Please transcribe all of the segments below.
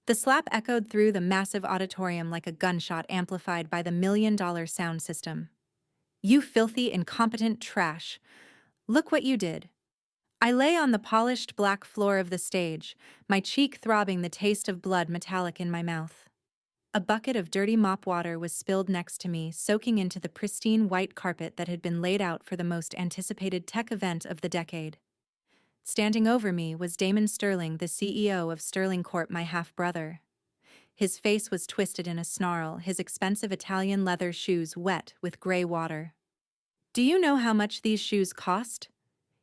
The slap echoed through the massive auditorium like a gunshot amplified by the $1 million sound system. "You filthy, incompetent trash. Look what you did." I lay on the polished black floor of the stage, my cheek throbbing, the taste of blood metallic in my mouth. A bucket of dirty mop water was spilled next to me, soaking into the pristine white carpet that had been laid out for the most anticipated tech event of the decade. Standing over me was Damon Sterling, the CEO of Sterling Corp., my half-brother. His face was twisted in a snarl, his expensive Italian leather shoes wet with gray water. "Do you know how much these shoes cost?"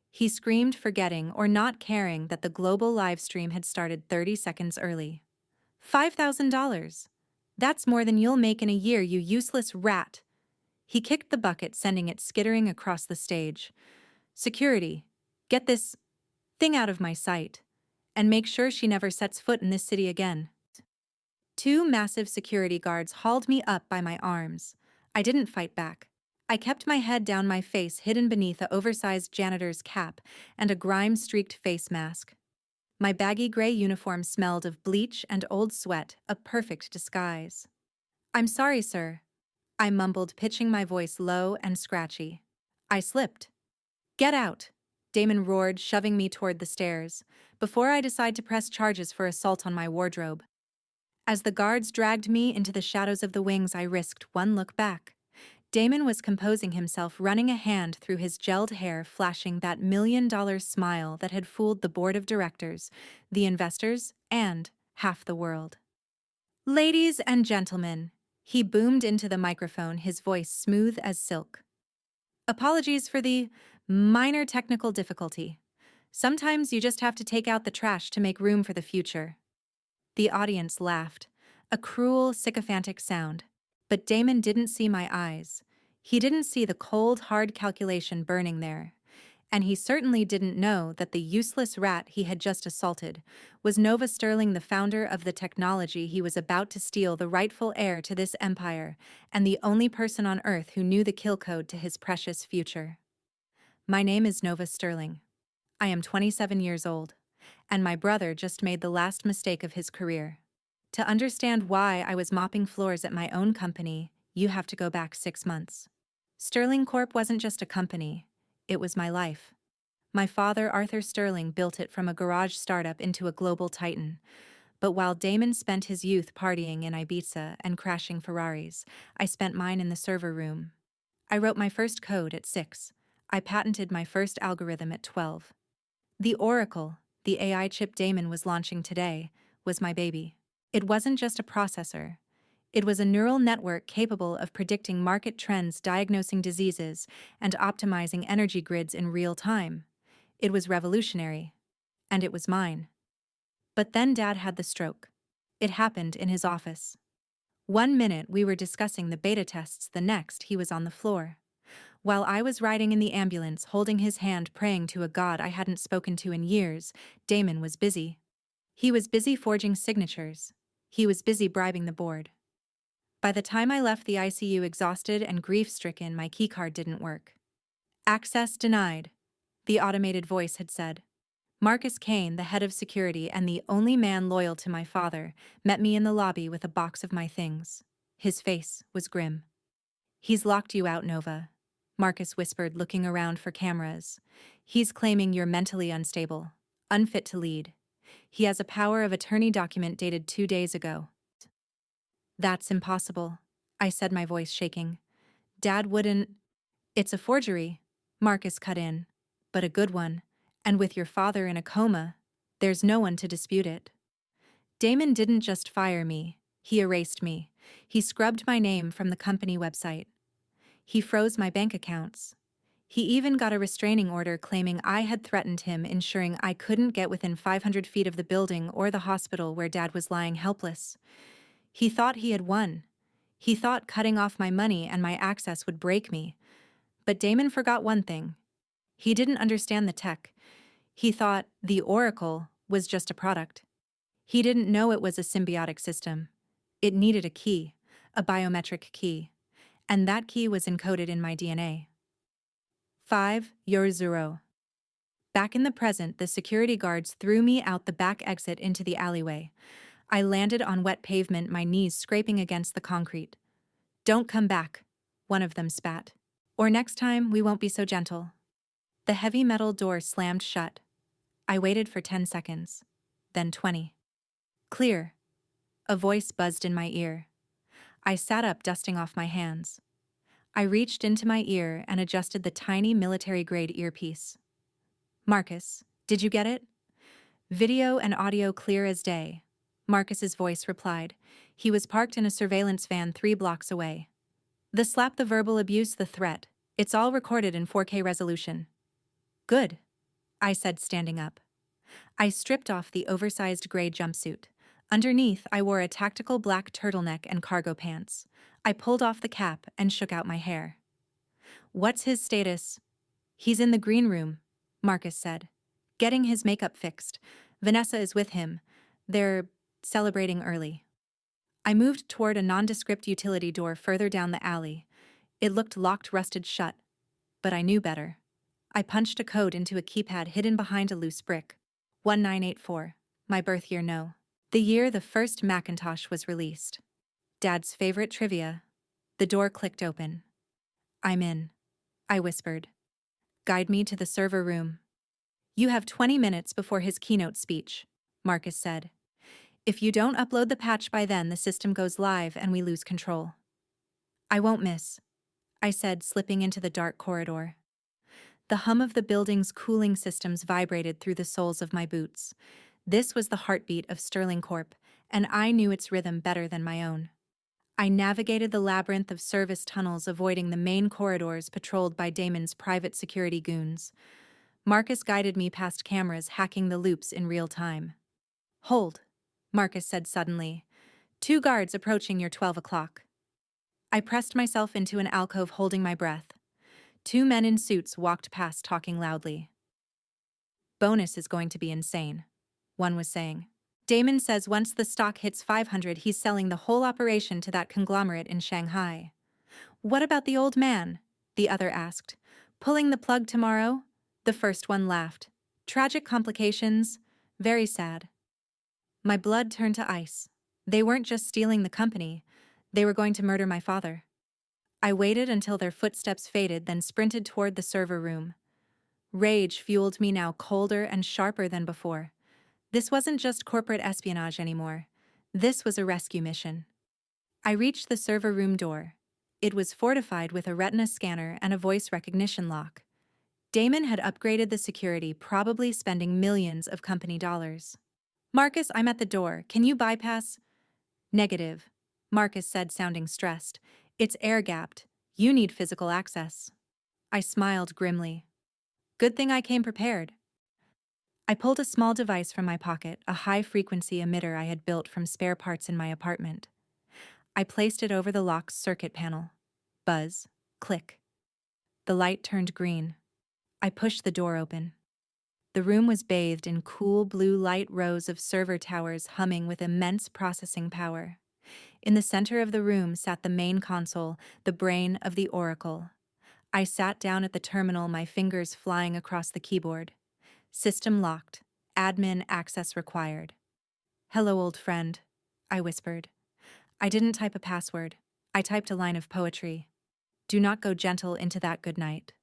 he screamed, forgetting or not caring that the global live stream had started 30 seconds early. $5,000. That's more than you'll make in a year, you useless rat. He kicked the bucket, sending it skittering across the stage. "Security, get this thing out of my sight, and make sure she never sets foot in this city again." Two massive security guards hauled me up by my arms. I didn't fight back. I kept my head down, my face hidden beneath a oversized janitor's cap and a grime-streaked face mask. My baggy gray uniform smelled of bleach and old sweat, a perfect disguise. "I'm sorry, sir," I mumbled, pitching my voice low and scratchy. "I slipped." "Get out," Damon roared, shoving me toward the stairs, "before I decide to press charges for assault on my wardrobe." As the guards dragged me into the shadows of the wings, I risked one look back. Damon was composing himself, running a hand through his gelled hair, flashing that $1 million smile that had fooled the board of directors, the investors, and half the world. "Ladies and gentlemen," he boomed into the microphone, his voice smooth as silk. "Apologies for the minor technical difficulty. Sometimes you just have to take out the trash to make room for the future." The audience laughed, a cruel, sycophantic sound. But Damon didn't see my eyes. He didn't see the cold, hard calculation burning there. And he certainly didn't know that the useless rat he had just assaulted was Nova Sterling, the founder of the technology he was about to steal, the rightful heir to this empire, and the only person on Earth who knew the kill code to his precious future. "My name is Nova Sterling. I am 27 years old, and my brother just made the last mistake of his career. To understand why I was mopping floors at my own company, you have to go back 6 months. Sterling Corp wasn't just a company, it was my life. My father, Arthur Sterling, built it from a garage startup into a global titan. But while Damon spent his youth partying in Ibiza and crashing Ferraris, I spent mine in the server room. I wrote my first code at 6. I patented my first algorithm at 12. The Oracle, the AI chip Damon was launching today, was my baby. It wasn't just a processor. It was a neural network capable of predicting market trends, diagnosing diseases, and optimizing energy grids in real time. It was revolutionary. And it was mine. But then Dad had the stroke. It happened in his office. One minute we were discussing the beta tests, the next he was on the floor. While I was riding in the ambulance, holding his hand, praying to a god I hadn't spoken to in years, Damon was busy. He was busy forging signatures. He was busy bribing the board. By the time I left the ICU exhausted and grief-stricken, my keycard didn't work. "Access denied," the automated voice had said. Marcus Kane, the head of security and the only man loyal to my father, met me in the lobby with a box of my things. His face was grim. "He's locked you out, Nova," Marcus whispered, looking around for cameras. "He's claiming you're mentally unstable, unfit to lead. He has a power of attorney document dated 2 days ago." "That's impossible," I said, my voice shaking. "Dad wouldn't—" "It's a forgery," Marcus cut in, "but a good one, and with your father in a coma, there's no one to dispute it." Damon didn't just fire me, he erased me. He scrubbed my name from the company website. He froze my bank accounts. He even got a restraining order claiming I had threatened him, ensuring I couldn't get within 500 feet of the building or the hospital where Dad was lying helpless. He thought he had won. He thought cutting off my money and my access would break me. But Damon forgot one thing. He didn't understand the tech. He thought the Oracle was just a product. He didn't know it was a symbiotic system. It needed a key, a biometric key. And that key was encoded in my DNA. 5-0. Back in the present, the security guards threw me out the back exit into the alleyway. I landed on wet pavement, my knees scraping against the concrete. "Don't come back," one of them spat. "Or next time, we won't be so gentle." The heavy metal door slammed shut. I waited for 10 seconds. Then 20. "Clear." A voice buzzed in my ear. I sat up, dusting off my hands. I reached into my ear and adjusted the tiny military-grade earpiece. "Marcus, did you get it?" "Video and audio clear as day," Marcus's voice replied. He was parked in a surveillance van 3 blocks away. "The slap, the verbal abuse, the threat. It's all recorded in 4K resolution." "Good," I said, standing up. I stripped off the oversized gray jumpsuit. Underneath, I wore a tactical black turtleneck and cargo pants. I pulled off the cap and shook out my hair. "What's his status?" "He's in the green room," Marcus said. "Getting his makeup fixed. Vanessa is with him. They're celebrating early." I moved toward a nondescript utility door further down the alley. It looked locked, rusted shut. But I knew better. I punched a code into a keypad hidden behind a loose brick. 1984. My birth year, no. The year the first Macintosh was released. Dad's favorite trivia. The door clicked open. "I'm in," I whispered. "Guide me to the server room." "You have 20 minutes before his keynote speech," Marcus said. "If you don't upload the patch by then, the system goes live and we lose control." "I won't miss," I said, slipping into the dark corridor. The hum of the building's cooling systems vibrated through the soles of my boots. This was the heartbeat of Sterling Corp, and I knew its rhythm better than my own. I navigated the labyrinth of service tunnels, avoiding the main corridors patrolled by Damon's private security goons. Marcus guided me past cameras hacking the loops in real time. "Hold," Marcus said suddenly. "2 guards approaching your 12 o'clock." I pressed myself into an alcove, holding my breath. 2 men in suits walked past, talking loudly. "Bonus is going to be insane," one was saying. "Damon says once the stock hits 500, he's selling the whole operation to that conglomerate in Shanghai." "What about the old man?" the other asked. "Pulling the plug tomorrow?" The first one laughed. "Tragic complications. Very sad." My blood turned to ice. They weren't just stealing the company. They were going to murder my father. I waited until their footsteps faded, then sprinted toward the server room. Rage fueled me now, colder and sharper than before. This wasn't just corporate espionage anymore. This was a rescue mission. I reached the server room door. It was fortified with a retina scanner and a voice recognition lock. Damon had upgraded the security, probably spending millions of company dollars. "Marcus, I'm at the door. Can you bypass?" "Negative," Marcus said, sounding stressed. "It's air-gapped. You need physical access." I smiled grimly. "Good thing I came prepared." I pulled a small device from my pocket, a high-frequency emitter I had built from spare parts in my apartment. I placed it over the lock's circuit panel. Buzz. Click. The light turned green. I pushed the door open. The room was bathed in cool blue light, rows of server towers humming with immense processing power. In the center of the room sat the main console, the brain of the Oracle. I sat down at the terminal, my fingers flying across the keyboard. "System locked. Admin access required." "Hello, old friend," I whispered. I didn't type a password. I typed a line of poetry. "Do not go gentle into that good night."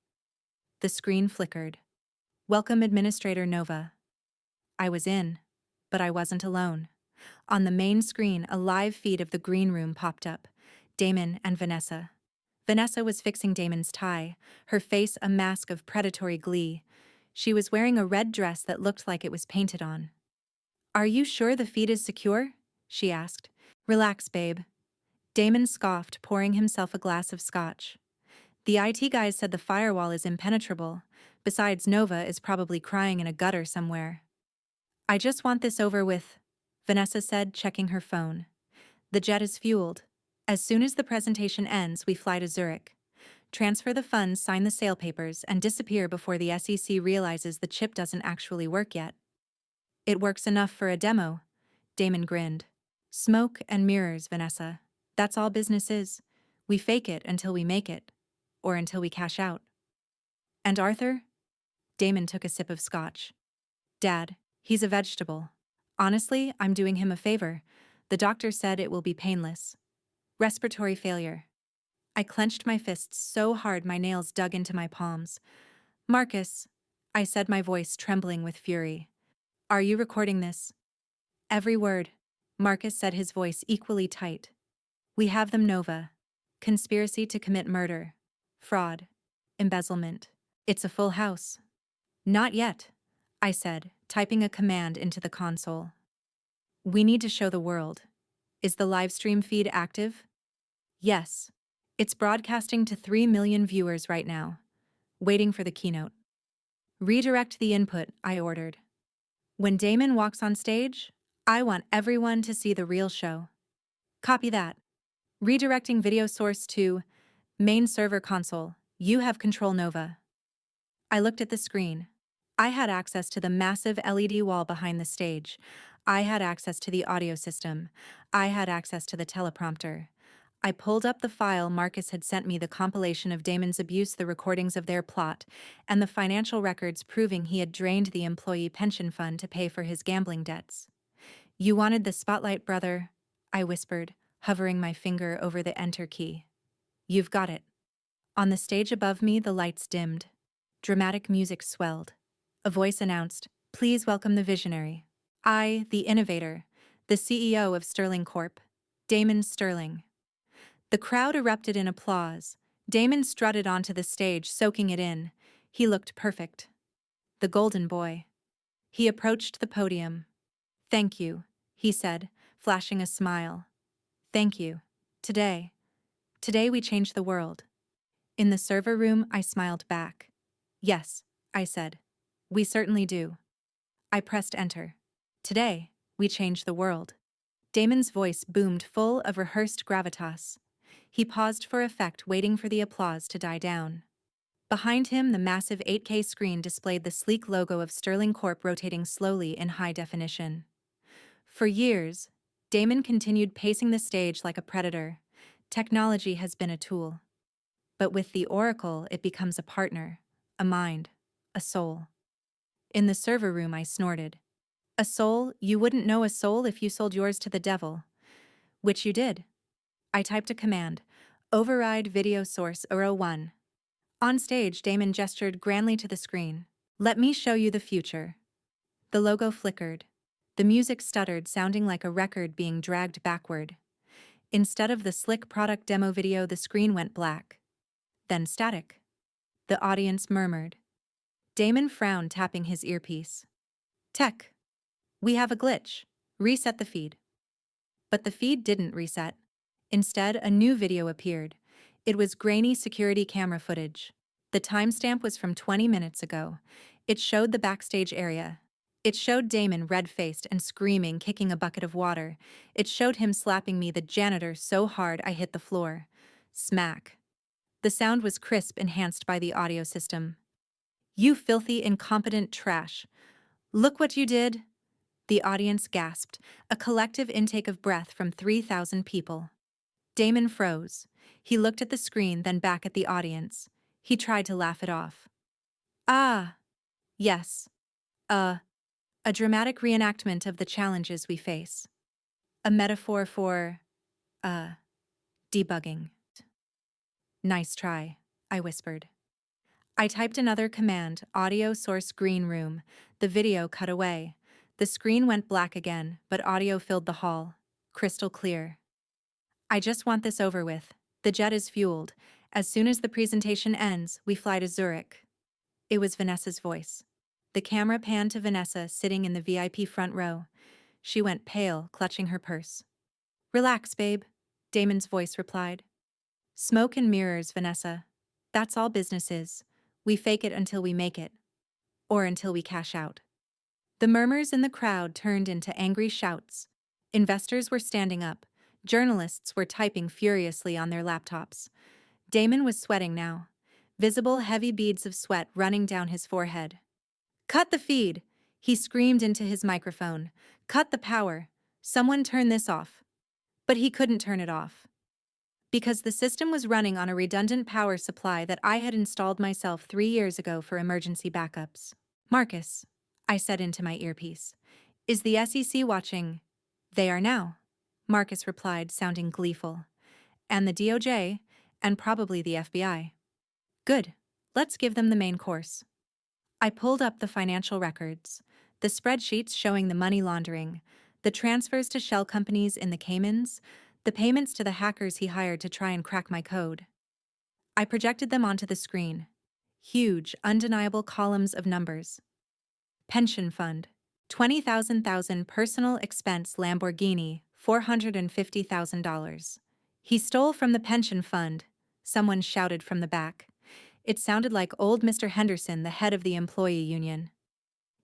The screen flickered. "Welcome, Administrator Nova." I was in, but I wasn't alone. On the main screen, a live feed of the green room popped up. Damon and Vanessa. Vanessa was fixing Damon's tie, her face a mask of predatory glee. She was wearing a red dress that looked like it was painted on. "Are you sure the feed is secure?" she asked. "Relax, babe." Damon scoffed, pouring himself a glass of scotch. "The IT guys said the firewall is impenetrable. Besides, Nova is probably crying in a gutter somewhere." "I just want this over with," Vanessa said, checking her phone. "The jet is fueled. As soon as the presentation ends, we fly to Zurich. Transfer the funds, sign the sale papers, and disappear before the SEC realizes the chip doesn't actually work yet." "It works enough for a demo," Damon grinned. "Smoke and mirrors, Vanessa. That's all business is. We fake it until we make it. Or until we cash out." "And Arthur?" Damon took a sip of scotch. "Dad, he's a vegetable. Honestly, I'm doing him a favor. The doctor said it will be painless. Respiratory failure. I clenched my fists so hard my nails dug into my palms. Marcus, I said, my voice trembling with fury. Are you recording this? Every word. Marcus said, his voice equally tight. We have them, Nova. Conspiracy to commit murder. Fraud. Embezzlement. It's a full house. Not yet, I said, typing a command into the console. We need to show the world. Is the livestream feed active? Yes. It's broadcasting to 3 million viewers right now. Waiting for the keynote. Redirect the input, I ordered. When Damon walks on stage, I want everyone to see the real show. Copy that. Redirecting video source to main server console. You have control, Nova. I looked at the screen. I had access to the massive LED wall behind the stage. I had access to the audio system. I had access to the teleprompter. I pulled up the file Marcus had sent me, the compilation of Damon's abuse, the recordings of their plot, and the financial records proving he had drained the employee pension fund to pay for his gambling debts. You wanted the spotlight, brother, I whispered, hovering my finger over the enter key. You've got it. On the stage above me, the lights dimmed. Dramatic music swelled. A voice announced, "Please welcome the visionary. I, the innovator, the CEO of Sterling Corp, Damon Sterling." The crowd erupted in applause. Damon strutted onto the stage, soaking it in. He looked perfect. The golden boy. He approached the podium. "Thank you," he said, flashing a smile. "Thank you. Today we change the world." In the server room, I smiled back. "Yes," I said. "We certainly do." I pressed enter. "Today, we change the world." Damon's voice boomed, full of rehearsed gravitas. He paused for effect, waiting for the applause to die down. Behind him, the massive 8K screen displayed the sleek logo of Sterling Corp rotating slowly in high definition. For years, Damon continued pacing the stage like a predator. Technology has been a tool. But with the Oracle, it becomes a partner, a mind, a soul. In the server room, I snorted. "A soul? You wouldn't know a soul if you sold yours to the devil." Which you did. I typed a command, "Override video source 01. On stage, Damon gestured grandly to the screen. "Let me show you the future." The logo flickered. The music stuttered, sounding like a record being dragged backward. Instead of the slick product demo video, the screen went black. Then static. The audience murmured. Damon frowned, tapping his earpiece. "Tech. We have a glitch. Reset the feed." But the feed didn't reset. Instead, a new video appeared. It was grainy security camera footage. The timestamp was from 20 minutes ago. It showed the backstage area. It showed Damon red-faced and screaming, kicking a bucket of water. It showed him slapping me, the janitor, so hard I hit the floor. Smack. The sound was crisp, enhanced by the audio system. "You filthy, incompetent trash. Look what you did." The audience gasped, a collective intake of breath from 3,000 people. Damon froze. He looked at the screen, then back at the audience. He tried to laugh it off. "Ah, yes. A dramatic reenactment of the challenges we face. A metaphor for, debugging." "Nice try," I whispered. I typed another command, audio source green room. The video cut away. The screen went black again, but audio filled the hall. Crystal clear. "I just want this over with. The jet is fueled. As soon as the presentation ends, we fly to Zurich." It was Vanessa's voice. The camera panned to Vanessa, sitting in the VIP front row. She went pale, clutching her purse. "Relax, babe," Damon's voice replied. "Smoke and mirrors, Vanessa. That's all business is. We fake it until we make it. Or until we cash out." The murmurs in the crowd turned into angry shouts. Investors were standing up. Journalists were typing furiously on their laptops. Damon was sweating now. Visible heavy beads of sweat running down his forehead. "Cut the feed!" He screamed into his microphone. "Cut the power! Someone turn this off." But he couldn't turn it off. Because the system was running on a redundant power supply that I had installed myself 3 years ago for emergency backups. "Marcus," I said into my earpiece, "is the SEC watching?" "They are now." Marcus replied, sounding gleeful. And the DOJ, and probably the FBI. Good. Let's give them the main course. I pulled up the financial records, the spreadsheets showing the money laundering, the transfers to shell companies in the Caymans, the payments to the hackers he hired to try and crack my code. I projected them onto the screen. Huge, undeniable columns of numbers. Pension fund. 20,000 personal expense Lamborghini, $450,000. He stole from the pension fund, someone shouted from the back. It sounded like old Mr. Henderson, the head of the employee union.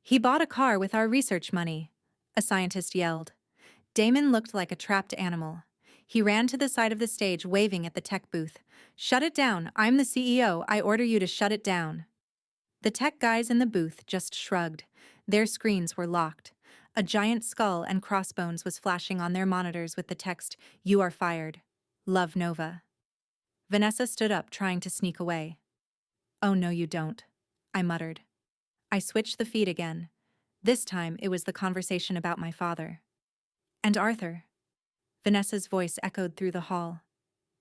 He bought a car with our research money, a scientist yelled. Damon looked like a trapped animal. He ran to the side of the stage, waving at the tech booth. Shut it down, I'm the CEO, I order you to shut it down. The tech guys in the booth just shrugged. Their screens were locked. A giant skull and crossbones was flashing on their monitors with the text, "You are fired. Love, Nova." Vanessa stood up, trying to sneak away. "Oh no you don't," I muttered. I switched the feed again. This time it was the conversation about my father. "And Arthur?" Vanessa's voice echoed through the hall.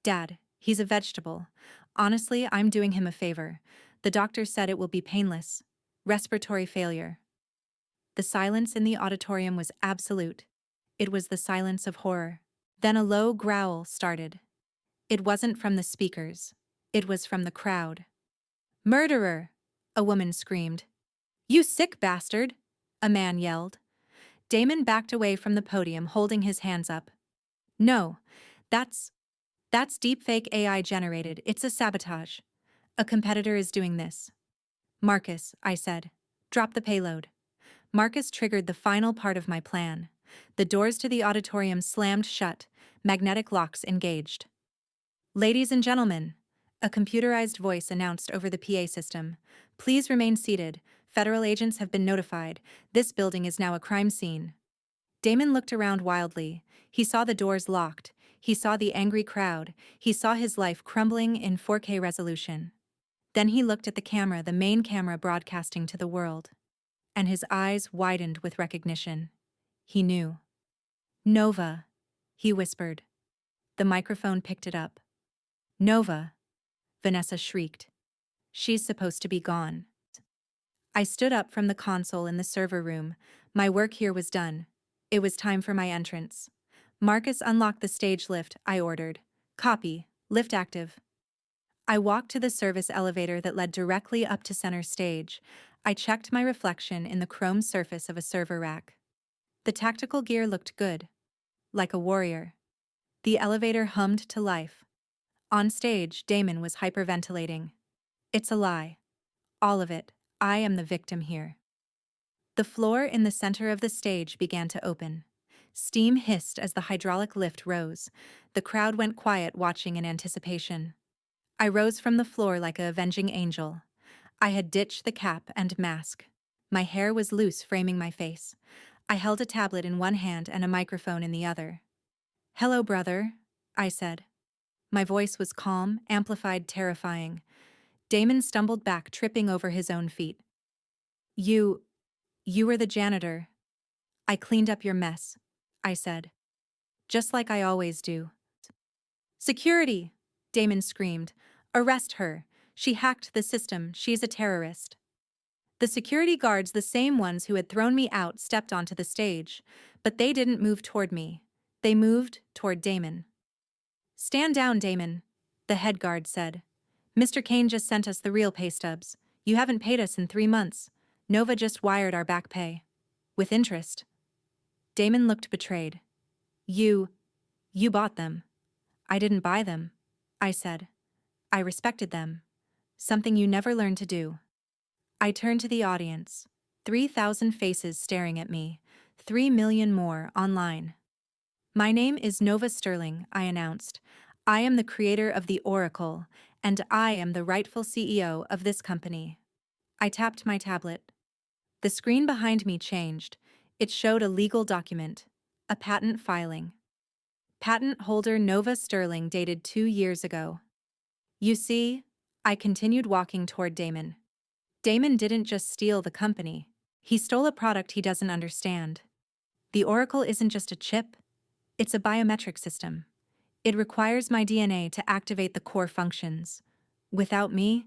"Dad, he's a vegetable. Honestly, I'm doing him a favor. The doctor said it will be painless. Respiratory failure." The silence in the auditorium was absolute. It was the silence of horror. Then a low growl started. It wasn't from the speakers. It was from the crowd. "Murderer!" a woman screamed. "You sick bastard!" a man yelled. Damon backed away from the podium, holding his hands up. "No, that's deepfake AI generated. It's a sabotage. A competitor is doing this." "Marcus," I said. "Drop the payload." Marcus triggered the final part of my plan. The doors to the auditorium slammed shut, magnetic locks engaged. "Ladies and gentlemen," a computerized voice announced over the PA system, "please remain seated. Federal agents have been notified. This building is now a crime scene." Damon looked around wildly. He saw the doors locked. He saw the angry crowd. He saw his life crumbling in 4K resolution. Then he looked at the camera, the main camera broadcasting to the world. And his eyes widened with recognition. He knew. "Nova," he whispered. The microphone picked it up. "Nova," Vanessa shrieked. "She's supposed to be gone." I stood up from the console in the server room. My work here was done. It was time for my entrance. "Marcus, unlock the stage lift," I ordered. "Copy. Lift active." I walked to the service elevator that led directly up to center stage. I checked my reflection in the chrome surface of a server rack. The tactical gear looked good. Like a warrior. The elevator hummed to life. On stage, Damon was hyperventilating. "It's a lie. All of it. I am the victim here." The floor in the center of the stage began to open. Steam hissed as the hydraulic lift rose. The crowd went quiet, watching in anticipation. I rose from the floor like an avenging angel. I had ditched the cap and mask. My hair was loose, framing my face. I held a tablet in one hand and a microphone in the other. "Hello, brother," I said. My voice was calm, amplified, terrifying. Damon stumbled back, tripping over his own feet. You were the janitor." "I cleaned up your mess," I said. "Just like I always do." "Security!" Damon screamed. "Arrest her. She hacked the system. She's a terrorist." The security guards, the same ones who had thrown me out, stepped onto the stage, but they didn't move toward me. They moved toward Damon. "Stand down, Damon," the head guard said. "Mr. Kane just sent us the real pay stubs. You haven't paid us in 3 months. Nova just wired our back pay. With interest." Damon looked betrayed. You bought them." "I didn't buy them," I said. "I respected them. Something you never learned to do." I turned to the audience. 3,000 faces staring at me. 3 million more online. "My name is Nova Sterling," I announced. "I am the creator of the Oracle, and I am the rightful CEO of this company." I tapped my tablet. The screen behind me changed. It showed a legal document. A patent filing. Patent holder Nova Sterling, dated 2 years ago. "You see," I continued, walking toward Damon. "Damon didn't just steal the company. He stole a product he doesn't understand. The Oracle isn't just a chip. It's a biometric system. It requires my DNA to activate the core functions. Without me,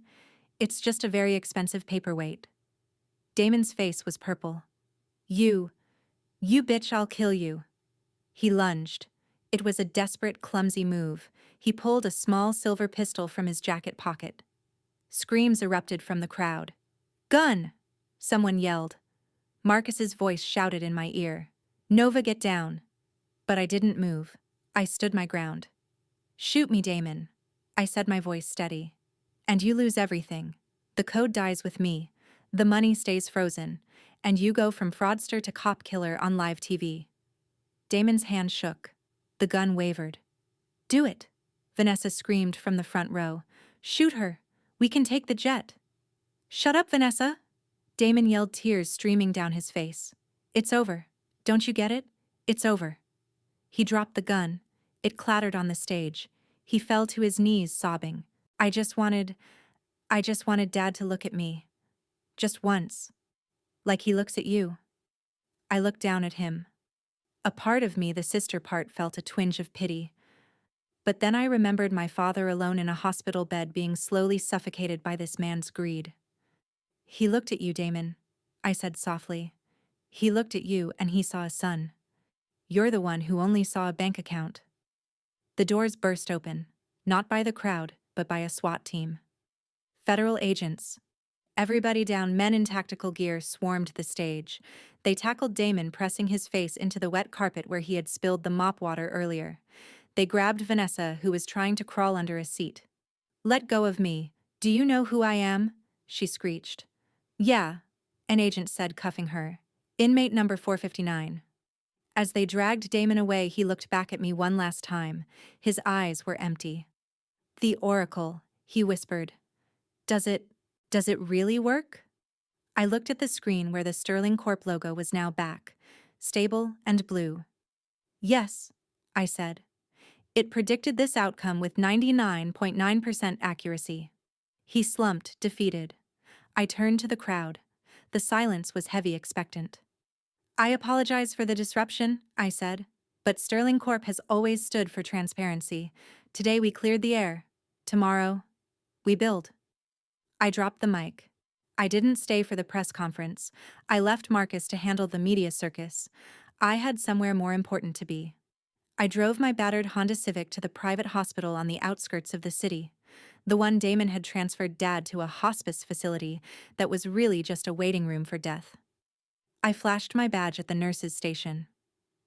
it's just a very expensive paperweight. Damon's face was purple. You bitch, I'll kill you. He lunged. It was a desperate, clumsy move. He pulled a small silver pistol from his jacket pocket. Screams erupted from the crowd. Gun! Someone yelled. Marcus's voice shouted in my ear. Nova, get down. But I didn't move. I stood my ground. Shoot me, Damon. I said, my voice steady. And you lose everything. The code dies with me. The money stays frozen. And you go from fraudster to cop killer on live TV. Damon's hand shook. The gun wavered. Do it, Vanessa screamed from the front row. Shoot her. We can take the jet. Shut up, Vanessa. Damon yelled, tears streaming down his face. It's over. Don't you get it? It's over. He dropped the gun. It clattered on the stage. He fell to his knees, sobbing. I just wanted Dad to look at me. Just once. Like he looks at you. I looked down at him. A part of me, the sister part, felt a twinge of pity. But then I remembered my father alone in a hospital bed being slowly suffocated by this man's greed. He looked at you, Damon, I said softly. He looked at you and he saw a son. You're the one who only saw a bank account. The doors burst open, not by the crowd, but by a SWAT team. Federal agents. Everybody down, men in tactical gear, swarmed the stage. They tackled Damon, pressing his face into the wet carpet where he had spilled the mop water earlier. They grabbed Vanessa, who was trying to crawl under a seat. Let go of me. Do you know who I am? She screeched. Yeah, an agent said, cuffing her. Inmate number 459. As they dragged Damon away, he looked back at me one last time. His eyes were empty. The Oracle, he whispered. Does it really work? I looked at the screen where the Sterling Corp logo was now back, stable and blue. Yes, I said. It predicted this outcome with 99.9% accuracy. He slumped, defeated. I turned to the crowd. The silence was heavy, expectant. I apologize for the disruption, I said, but Sterling Corp has always stood for transparency. Today we cleared the air. Tomorrow, we build. I dropped the mic. I didn't stay for the press conference. I left Marcus to handle the media circus. I had somewhere more important to be. I drove my battered Honda Civic to the private hospital on the outskirts of the city. The one Damon had transferred Dad to a hospice facility that was really just a waiting room for death. I flashed my badge at the nurse's station.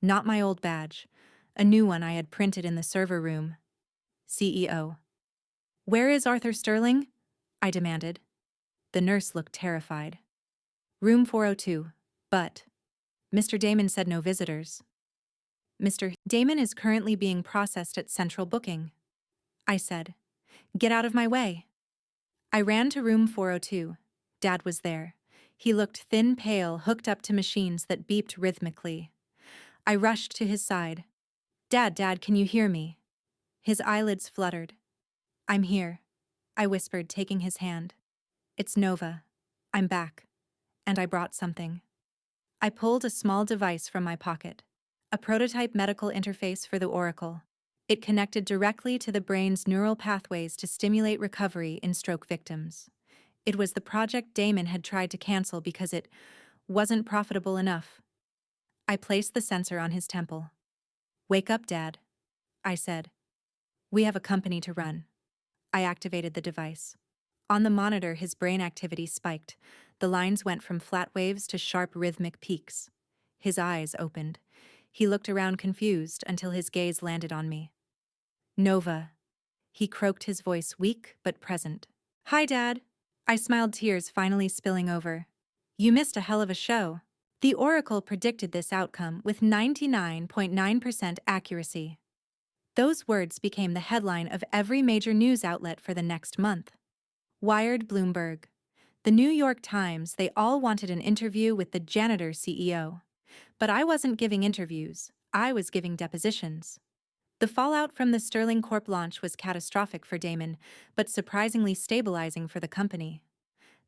Not my old badge, a new one I had printed in the server room. CEO. Where is Arthur Sterling? I demanded. The nurse looked terrified. Room 402, but Mr. Damon said no visitors. Mr. Damon is currently being processed at central booking. I said. Get out of my way. I ran to room 402. Dad was there. He looked thin, pale, hooked up to machines that beeped rhythmically. I rushed to his side. Dad, can you hear me? His eyelids fluttered. I'm here, I whispered, taking his hand. It's Nova. I'm back. And I brought something. I pulled a small device from my pocket. A prototype medical interface for the Oracle. It connected directly to the brain's neural pathways to stimulate recovery in stroke victims. It was the project Damon had tried to cancel because it wasn't profitable enough. I placed the sensor on his temple. Wake up, Dad, I said. We have a company to run. I activated the device. On the monitor, his brain activity spiked. The lines went from flat waves to sharp rhythmic peaks. His eyes opened. He looked around confused until his gaze landed on me. Nova. He croaked, his voice weak but present. Hi, Dad. I smiled, tears finally spilling over. You missed a hell of a show. The Oracle predicted this outcome with 99.9% accuracy. Those words became the headline of every major news outlet for the next month. Wired, Bloomberg. The New York Times, they all wanted an interview with the janitor CEO. But I wasn't giving interviews, I was giving depositions. The fallout from the Sterling Corp launch was catastrophic for Damon, but surprisingly stabilizing for the company.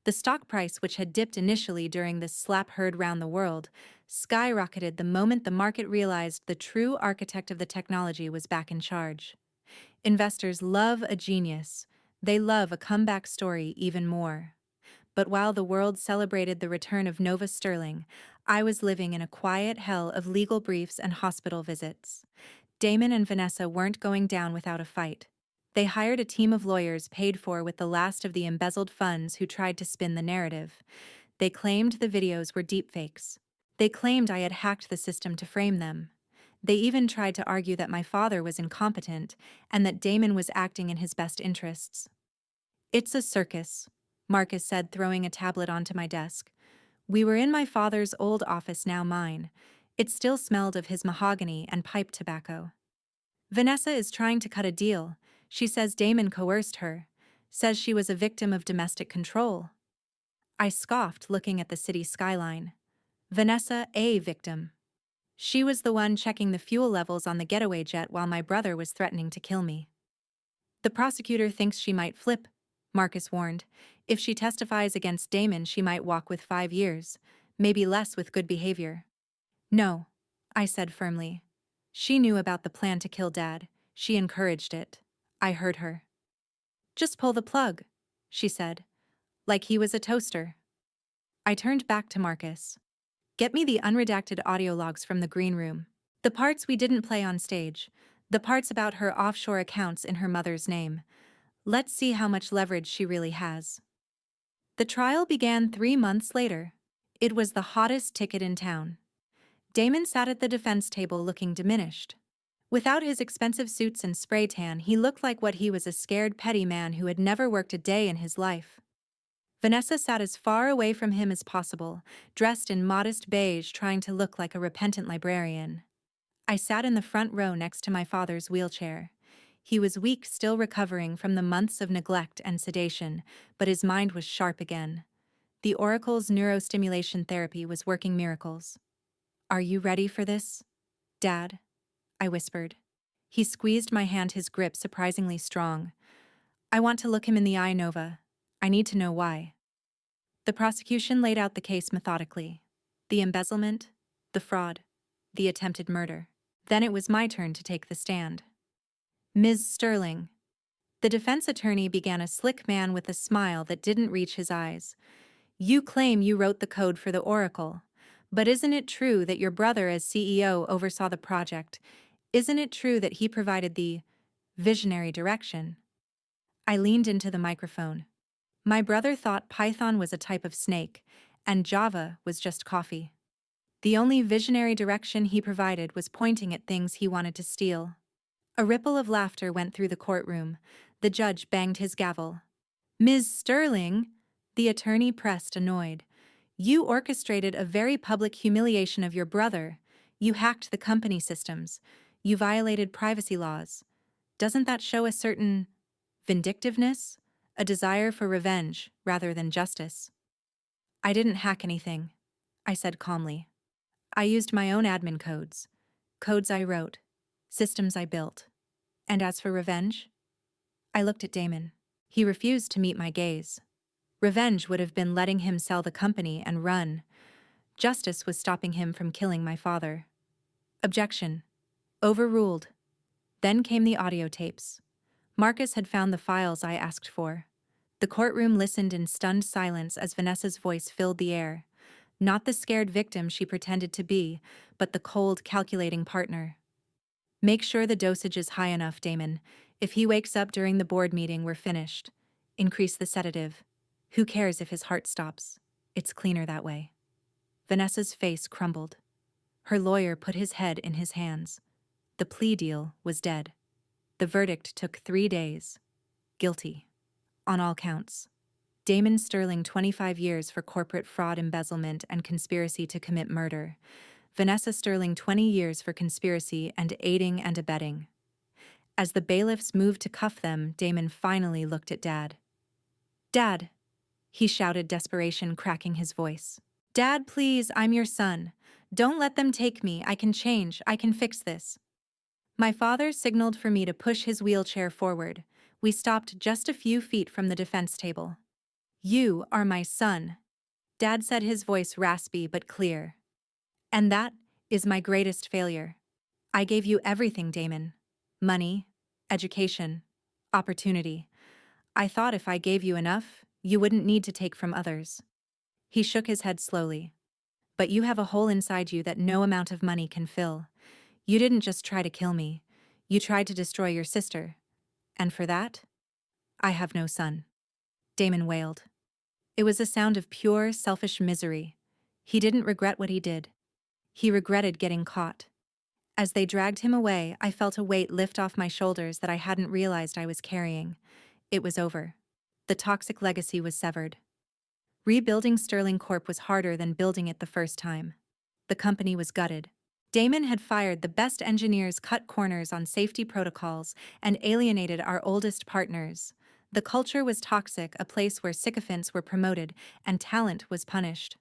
The stock price, which had dipped initially during this slap heard round the world, skyrocketed the moment the market realized the true architect of the technology was back in charge. Investors love a genius. They love a comeback story even more. But while the world celebrated the return of Nova Sterling, I was living in a quiet hell of legal briefs and hospital visits. Damon and Vanessa weren't going down without a fight. They hired a team of lawyers paid for with the last of the embezzled funds who tried to spin the narrative. They claimed the videos were deepfakes. They claimed I had hacked the system to frame them. They even tried to argue that my father was incompetent and that Damon was acting in his best interests. "It's a circus," Marcus said, throwing a tablet onto my desk. We were in my father's old office, now mine. It still smelled of his mahogany and pipe tobacco. "Vanessa is trying to cut a deal. She says Damon coerced her. Says she was a victim of domestic control." I scoffed, looking at the city skyline. Vanessa, a victim. She was the one checking the fuel levels on the getaway jet while my brother was threatening to kill me. "The prosecutor thinks she might flip," Marcus warned. "If she testifies against Damon, she might walk with 5 years, maybe less with good behavior." "No," I said firmly. "She knew about the plan to kill Dad. She encouraged it." I heard her. "Just pull the plug," she said, like he was a toaster. I turned back to Marcus. "Get me the unredacted audio logs from the green room. The parts we didn't play on stage. The parts about her offshore accounts in her mother's name. Let's see how much leverage she really has." The trial began 3 months later. It was the hottest ticket in town. Damon sat at the defense table looking diminished. Without his expensive suits and spray tan, he looked like what he was, a scared petty man who had never worked a day in his life. Vanessa sat as far away from him as possible, dressed in modest beige, trying to look like a repentant librarian. I sat in the front row next to my father's wheelchair. He was weak, still recovering from the months of neglect and sedation, but his mind was sharp again. The Oracle's neurostimulation therapy was working miracles. "Are you ready for this, Dad?" I whispered. He squeezed my hand, his grip surprisingly strong. "I want to look him in the eye, Nova. I need to know why." The prosecution laid out the case methodically. The embezzlement, the fraud, the attempted murder. Then it was my turn to take the stand. "Ms. Sterling." The defense attorney began, a slick man with a smile that didn't reach his eyes. "You claim you wrote the code for the Oracle. But isn't it true that your brother, as CEO, oversaw the project? Isn't it true that he provided the visionary direction?" I leaned into the microphone. My brother thought Python was a type of snake, and Java was just coffee. The only visionary direction he provided was pointing at things he wanted to steal. A ripple of laughter went through the courtroom. The judge banged his gavel. "Ms. Sterling," the attorney pressed, annoyed. "You orchestrated a very public humiliation of your brother. You hacked the company systems. You violated privacy laws. Doesn't that show a certain vindictiveness? A desire for revenge rather than justice?" "I didn't hack anything," I said calmly. "I used my own admin codes. Codes I wrote. Systems I built. And as for revenge?" I looked at Damon. He refused to meet my gaze. Revenge would have been letting him sell the company and run. Justice was stopping him from killing my father. Objection. Overruled. Then came the audio tapes. Marcus had found the files I asked for. The courtroom listened in stunned silence as Vanessa's voice filled the air. Not the scared victim she pretended to be, but the cold, calculating partner. "Make sure the dosage is high enough, Damon. If he wakes up during the board meeting, we're finished. Increase the sedative. Who cares if his heart stops? It's cleaner that way." Vanessa's face crumbled. Her lawyer put his head in his hands. The plea deal was dead. The verdict took 3 days. Guilty. On all counts. Damon Sterling, 25 years for corporate fraud, embezzlement, and conspiracy to commit murder. Vanessa Sterling, 20 years for conspiracy and aiding and abetting. As the bailiffs moved to cuff them, Damon finally looked at Dad. "Dad," he shouted, desperation cracking his voice. "Dad, please, I'm your son. Don't let them take me. I can change. I can fix this." My father signaled for me to push his wheelchair forward. We stopped just a few feet from the defense table. You are my son, Dad said, his voice raspy but clear. And that is my greatest failure. I gave you everything, Damon. Money, education, opportunity. I thought if I gave you enough, you wouldn't need to take from others. He shook his head slowly. But you have a hole inside you that no amount of money can fill. You didn't just try to kill me. You tried to destroy your sister. And for that, I have no son. Damon wailed. It was a sound of pure, selfish misery. He didn't regret what he did. He regretted getting caught. As they dragged him away, I felt a weight lift off my shoulders that I hadn't realized I was carrying. It was over. The toxic legacy was severed. Rebuilding Sterling Corp was harder than building it the first time. The company was gutted. Damon had fired the best engineers, cut corners on safety protocols, and alienated our oldest partners. The culture was toxic, a place where sycophants were promoted and talent was punished.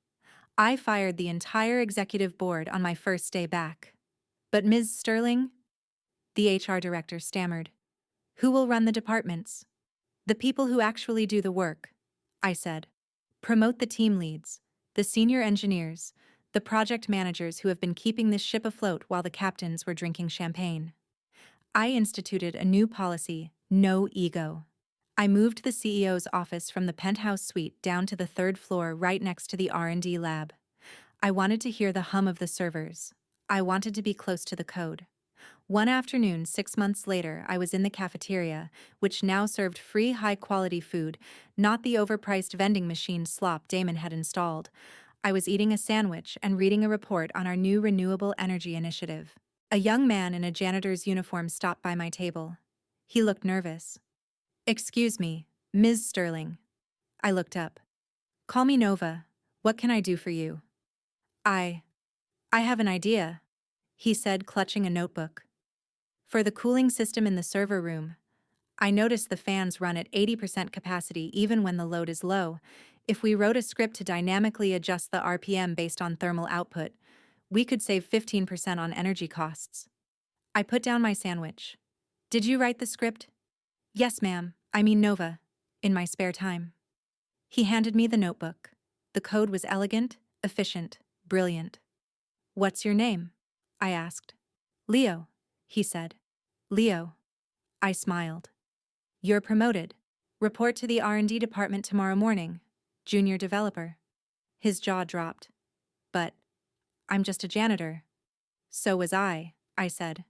I fired the entire executive board on my first day back. But Ms. Sterling? The HR director stammered. Who will run the departments? The people who actually do the work, I said. Promote the team leads, the senior engineers, the project managers who have been keeping this ship afloat while the captains were drinking champagne. I instituted a new policy, no ego. I moved the CEO's office from the penthouse suite down to the third floor right next to the R&D lab. I wanted to hear the hum of the servers. I wanted to be close to the code. One afternoon, 6 months later, I was in the cafeteria, which now served free high-quality food, not the overpriced vending machine slop Damon had installed. I was eating a sandwich and reading a report on our new renewable energy initiative. A young man in a janitor's uniform stopped by my table. He looked nervous. Excuse me, Ms. Sterling. I looked up. Call me Nova. What can I do for you? I have an idea, he said, clutching a notebook. For the cooling system in the server room, I noticed the fans run at 80% capacity even when the load is low. If we wrote a script to dynamically adjust the RPM based on thermal output, we could save 15% on energy costs. I put down my sandwich. Did you write the script? Yes, ma'am. I mean Nova. In my spare time. He handed me the notebook. The code was elegant, efficient, brilliant. What's your name? I asked. Leo, he said. Leo. I smiled. You're promoted. Report to the R&D department tomorrow morning. Junior developer. His jaw dropped. But I'm just a janitor. So was I said.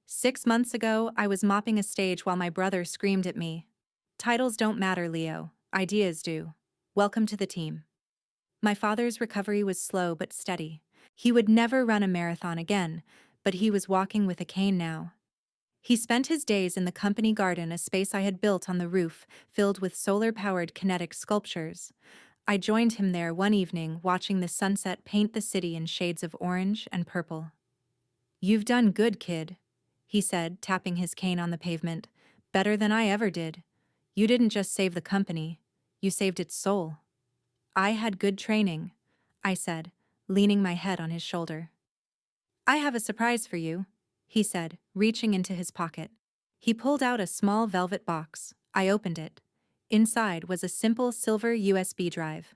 6 months ago, I was mopping a stage while my brother screamed at me. Titles don't matter, Leo. Ideas do. Welcome to the team. My father's recovery was slow but steady. He would never run a marathon again, but he was walking with a cane now. He spent his days in the company garden, a space I had built on the roof, filled with solar-powered kinetic sculptures. I joined him there one evening, watching the sunset paint the city in shades of orange and purple. You've done good, kid, he said, tapping his cane on the pavement. Better than I ever did. You didn't just save the company, you saved its soul. I had good training, I said, leaning my head on his shoulder. I have a surprise for you, he said, reaching into his pocket. He pulled out a small velvet box. I opened it. Inside was a simple silver USB drive.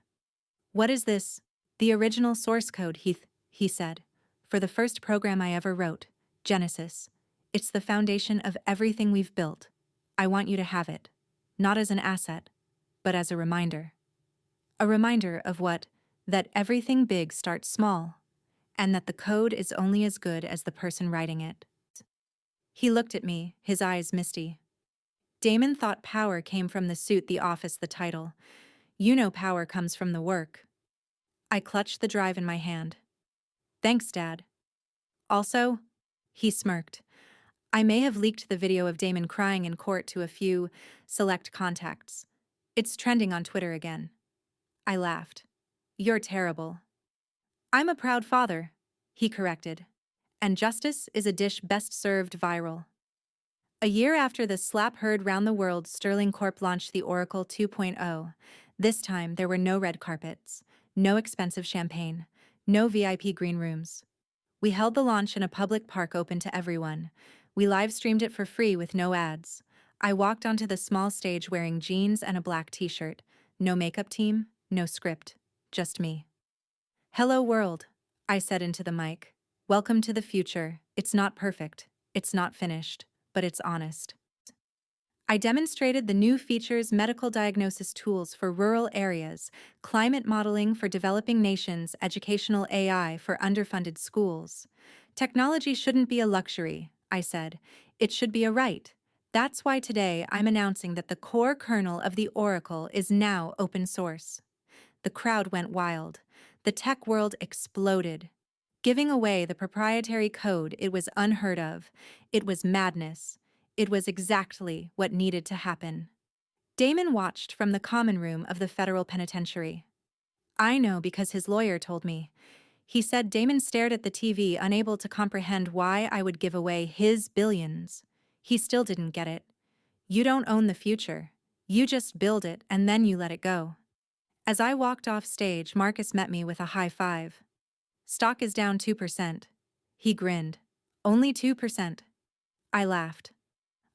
What is this? The original source code, he said. For the first program I ever wrote, Genesis. It's the foundation of everything we've built. I want you to have it. Not as an asset, but as a reminder. A reminder of what? That everything big starts small, and that the code is only as good as the person writing it. He looked at me, his eyes misty. Damon thought power came from the suit, the office, the title. You know power comes from the work. I clutched the drive in my hand. Thanks, Dad. Also, he smirked, I may have leaked the video of Damon crying in court to a few select contacts. It's trending on Twitter again. I laughed. You're terrible. I'm a proud father, he corrected. And justice is a dish best served viral. A year after the slap heard round the world, Sterling Corp launched the Oracle 2.0. This time there were no red carpets, no expensive champagne, no VIP green rooms. We held the launch in a public park open to everyone. We live-streamed it for free with no ads. I walked onto the small stage wearing jeans and a black t-shirt. No makeup team, no script, just me. Hello world, I said into the mic. Welcome to the future. It's not perfect, it's not finished, but it's honest. I demonstrated the new features medical diagnosis tools for rural areas, climate modeling for developing nations, educational AI for underfunded schools. Technology shouldn't be a luxury, I said. It should be a right. That's why today I'm announcing that the core kernel of the Oracle is now open source. The crowd went wild. The tech world exploded. Giving away the proprietary code, it was unheard of. It was madness. It was exactly what needed to happen. Damon watched from the common room of the federal penitentiary. I know because his lawyer told me. He said Damon stared at the TV, unable to comprehend why I would give away his billions. He still didn't get it. You don't own the future. You just build it and then you let it go. As I walked off stage, Marcus met me with a high five. Stock is down 2%. He grinned. Only 2%. I laughed.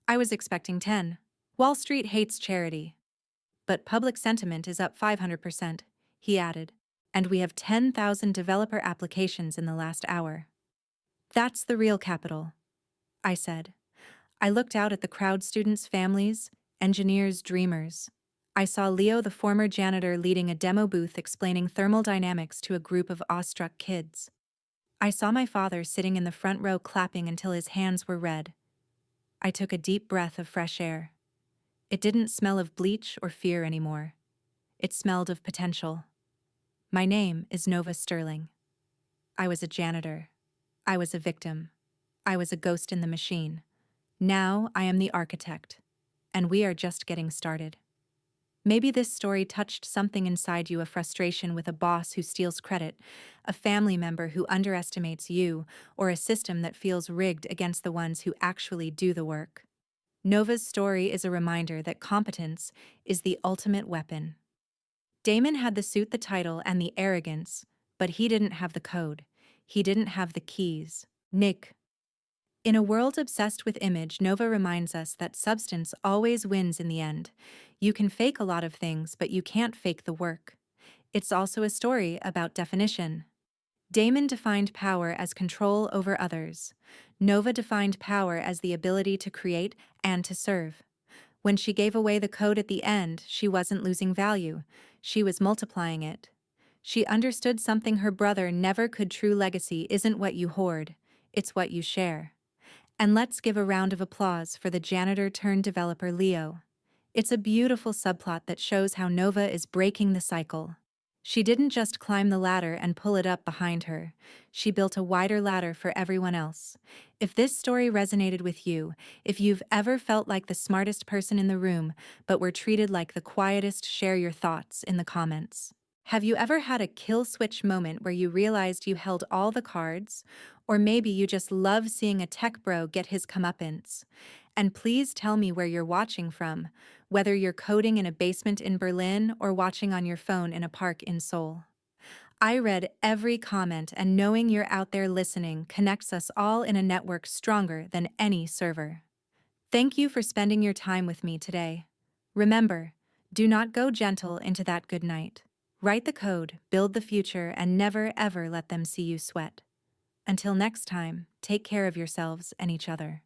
I was expecting 10. Wall Street hates charity. But public sentiment is up 500%, he added. And we have 10,000 developer applications in the last hour. That's the real capital, I said. I looked out at the crowd, students' families, engineers, dreamers. I saw Leo, the former janitor, leading a demo booth explaining thermal dynamics to a group of awestruck kids. I saw my father sitting in the front row clapping until his hands were red. I took a deep breath of fresh air. It didn't smell of bleach or fear anymore. It smelled of potential. My name is Nova Sterling. I was a janitor. I was a victim. I was a ghost in the machine. Now I am the architect. And we are just getting started. Maybe this story touched something inside you, a frustration with a boss who steals credit, a family member who underestimates you, or a system that feels rigged against the ones who actually do the work. Nova's story is a reminder that competence is the ultimate weapon. Damon had the suit, the title, and the arrogance, but he didn't have the code. He didn't have the keys. Nick. In a world obsessed with image, Nova reminds us that substance always wins in the end. You can fake a lot of things, but you can't fake the work. It's also a story about definition. Damon defined power as control over others. Nova defined power as the ability to create and to serve. When she gave away the code at the end, she wasn't losing value. She was multiplying it. She understood something her brother never could. True legacy isn't what you hoard, it's what you share. And let's give a round of applause for the janitor-turned-developer Leo. It's a beautiful subplot that shows how Nova is breaking the cycle. She didn't just climb the ladder and pull it up behind her. She built a wider ladder for everyone else. If this story resonated with you, if you've ever felt like the smartest person in the room but were treated like the quietest, share your thoughts in the comments. Have you ever had a kill switch moment where you realized you held all the cards? Or maybe you just love seeing a tech bro get his comeuppance. And please tell me where you're watching from, whether you're coding in a basement in Berlin or watching on your phone in a park in Seoul. I read every comment, and knowing you're out there listening connects us all in a network stronger than any server. Thank you for spending your time with me today. Remember, do not go gentle into that good night. Write the code, build the future, and never ever let them see you sweat. Until next time, take care of yourselves and each other.